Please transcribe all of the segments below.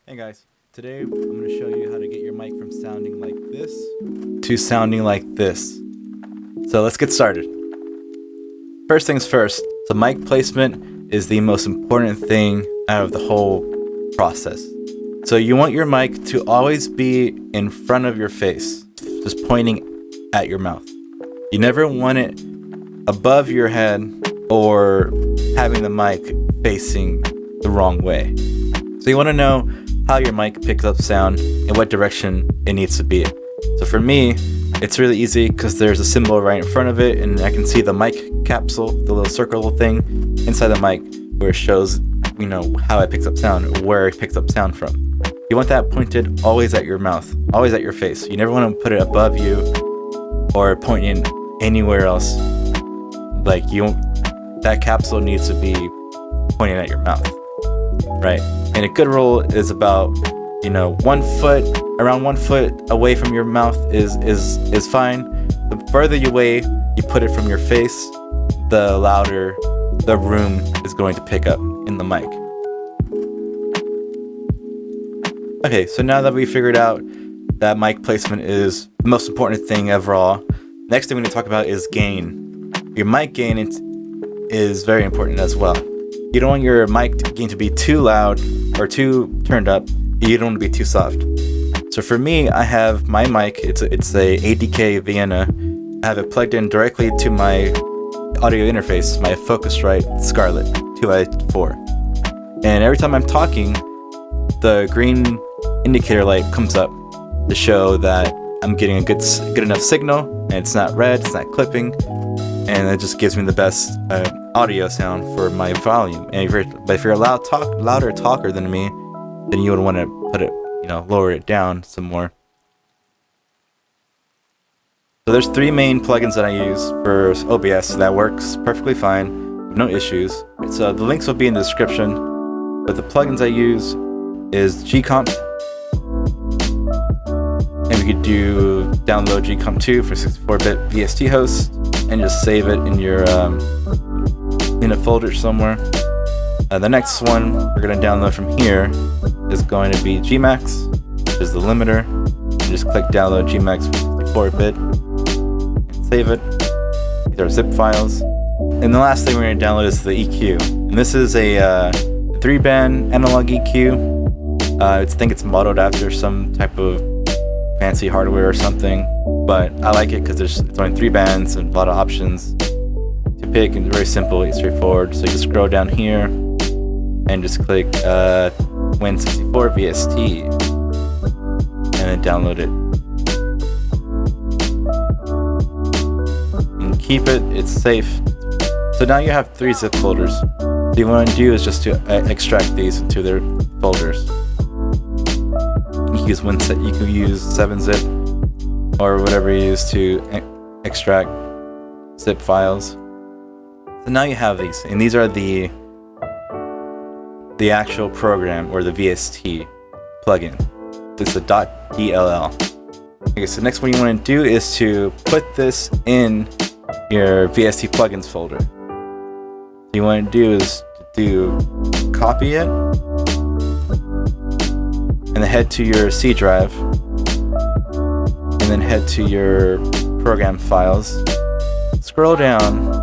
Hey guys, today I'm going to show you how to get your mic from sounding like this to sounding like this. So let's get started. First things first, the mic placement is the most important thing out of the whole process. So you want your mic to always be in front of your face, just pointing at your mouth. You never want it above your head or having the mic facing the wrong way. So you want to know how your mic picks up sound and what direction it needs to be. So for me, it's really easy because there's a symbol right in front of it and I can see the mic capsule, the little circle thing inside the mic where it shows, how it picks up sound, or where it picks up sound from. You want that pointed always at your mouth, always at your face. You never want to put it above you or pointing anywhere else. That capsule needs to be pointing at your mouth, right? And a good rule is about, around 1 foot away from your mouth is fine. The further away you put it from your face, the louder the room is going to pick up in the mic. Okay, so now that we figured out that mic placement is the most important thing overall, next thing we're going to talk about is gain. Your mic gain is very important as well. You don't want your mic gain to be too loud or too turned up. You don't want to be too soft. So for me, I have my mic. It's a ADK Vienna. I have it plugged in directly to my audio interface, my Focusrite Scarlett 2i4. And every time I'm talking, the green indicator light comes up to show that I'm getting a good enough signal, and it's not red, it's not clipping, and it just gives me the best audio sound for my volume. And if you're a louder talker than me, then you would want to put it, lower it down some more. So there's 3 main plugins that I use for OBS that works perfectly fine, no issues. So the links will be in the description. But the plugins I use is Gcomp, and we could download Gcomp 2 for 64-bit VST host and just save it in your in a folder somewhere. The next one we're going to download from here is going to be Gmax, which is the limiter. You just click download Gmax for 64-bit, save it. These are zip files. And the last thing we're going to download is the EQ. And this is a 3-band analog EQ. I think it's modeled after some type of fancy hardware or something, but I like it because it's only 3 bands and a lot of options to pick, and very simple, it's straightforward. So you just scroll down here and just click Win64 VST and then download it. And keep it, it's safe. So now you have 3 zip folders. What you want to do is just to extract these into their folders. You can use 7-zip or whatever you use to extract zip files. So now you have these, and these are the actual program, or the VST plugin. This is a .dll. Okay, so next what you want to do is to put this in your VST plugins folder. What you want to do is to copy it, and then head to your C drive, and then head to your program files, scroll down,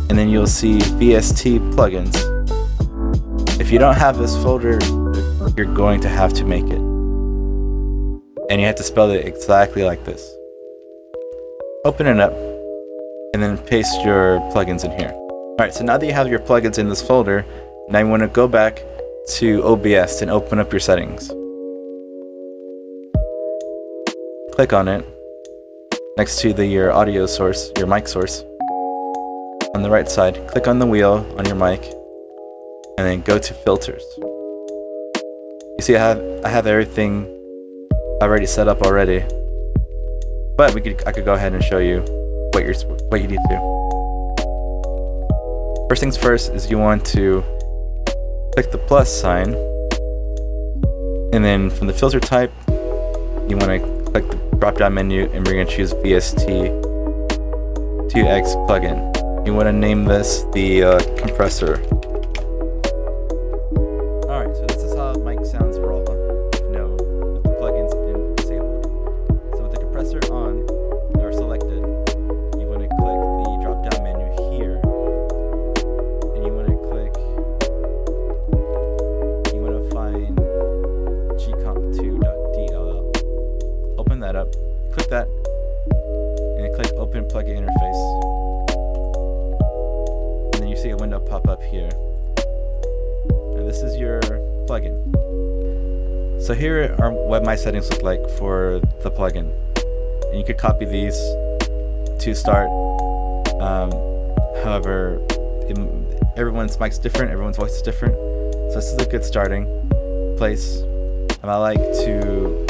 and then you'll see VST plugins. If you don't have this folder, you're going to have to make it, and you have to spell it exactly like this. Open it up and then paste your plugins in here. Alright, so now that you have your plugins in this folder, now you want to go back to OBS and open up your settings. Click on it next to your audio source, your mic source. On the right side, click on the wheel on your mic and then go to filters. You see I have everything already set up already, but I could go ahead and show you what you need to do. First things first is you want to click the plus sign, and then from the filter type, you want to click the drop down menu, and we're going to choose VST 2X plugin. You want to name this the compressor. Alright, so this is how how mic sounds raw, with the plugins disabled. So with the compressor on or selected, you want to click the drop down menu here, and you want to find gcomp2.dll. Open that up, click that, and click open plugin interface. And then you see a window pop up here. And this is your plugin. So here are what my settings look like for the plugin. And you could copy these to start. However, everyone's mic's different, everyone's voice is different. So this is a good starting place. And I like to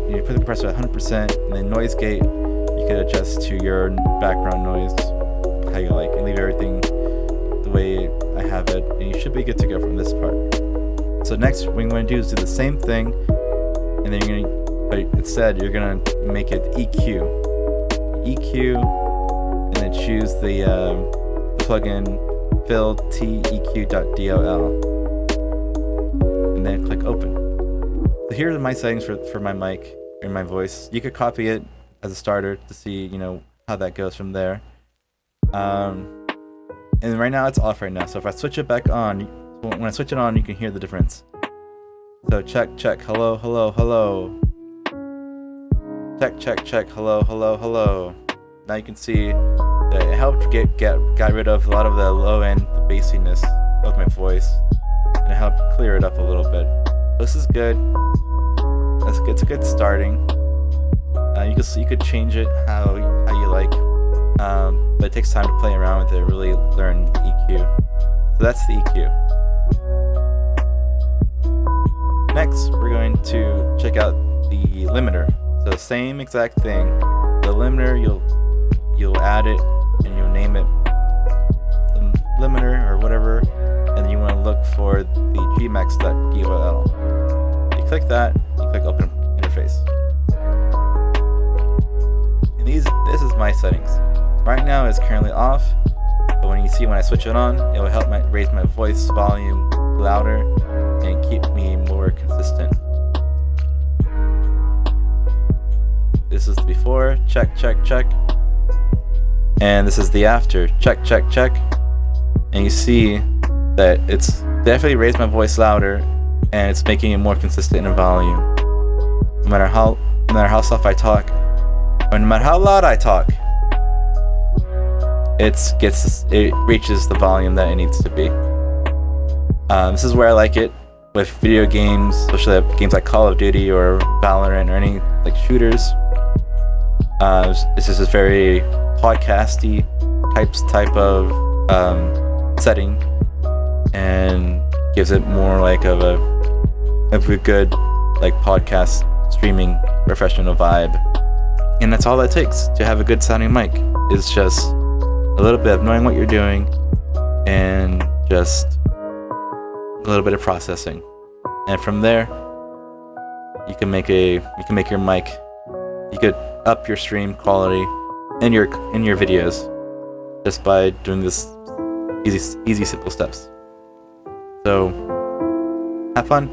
put the compressor at 100%, and then noise gate, you could adjust to your background noise, how you like, and leave everything the way I have it, and you should be good to go from this part. So next, what you're going to do is do the same thing, and then but instead you're going to make it EQ, and then choose the plugin fill teq.dll, and then click open. So here are my settings for my mic and my voice. You could copy it as a starter to see how that goes from there. And right now it's off right now, so if I switch it back on, when I switch it on, you can hear the difference. So check, hello, hello, hello. Check, hello, hello, hello. Now you can see that it helped got rid of a lot of the low end, the bassiness of my voice, and it helped clear it up a little bit. This is good. It's a good starting. You could change it how you like. But it takes time to play around with it and really learn the EQ. So that's the EQ. Next, we're going to check out the limiter. So same exact thing. The limiter, you'll add it and you'll name it the limiter or whatever, and then you want to look for the gmax.dll. You click that, you click open interface. And this is my settings. Right now it's currently off, but when I switch it on, it will help raise my voice volume louder and keep me more consistent. This is the before, check. And this is the after, check. And you see that it's definitely raised my voice louder, and it's making it more consistent in volume. No matter how soft I talk, or no matter how loud I talk, it reaches the volume that it needs to be. This is where I like it with video games, especially games like Call of Duty or Valorant or any like shooters. This is a very podcasty type of setting, and gives it more like of a good like podcast streaming professional vibe. And that's all it takes to have a good sounding mic. It's just a little bit of knowing what you're doing and just a little bit of processing, and from there you can make your mic, you could up your stream quality in your videos just by doing this easy simple steps. So have fun.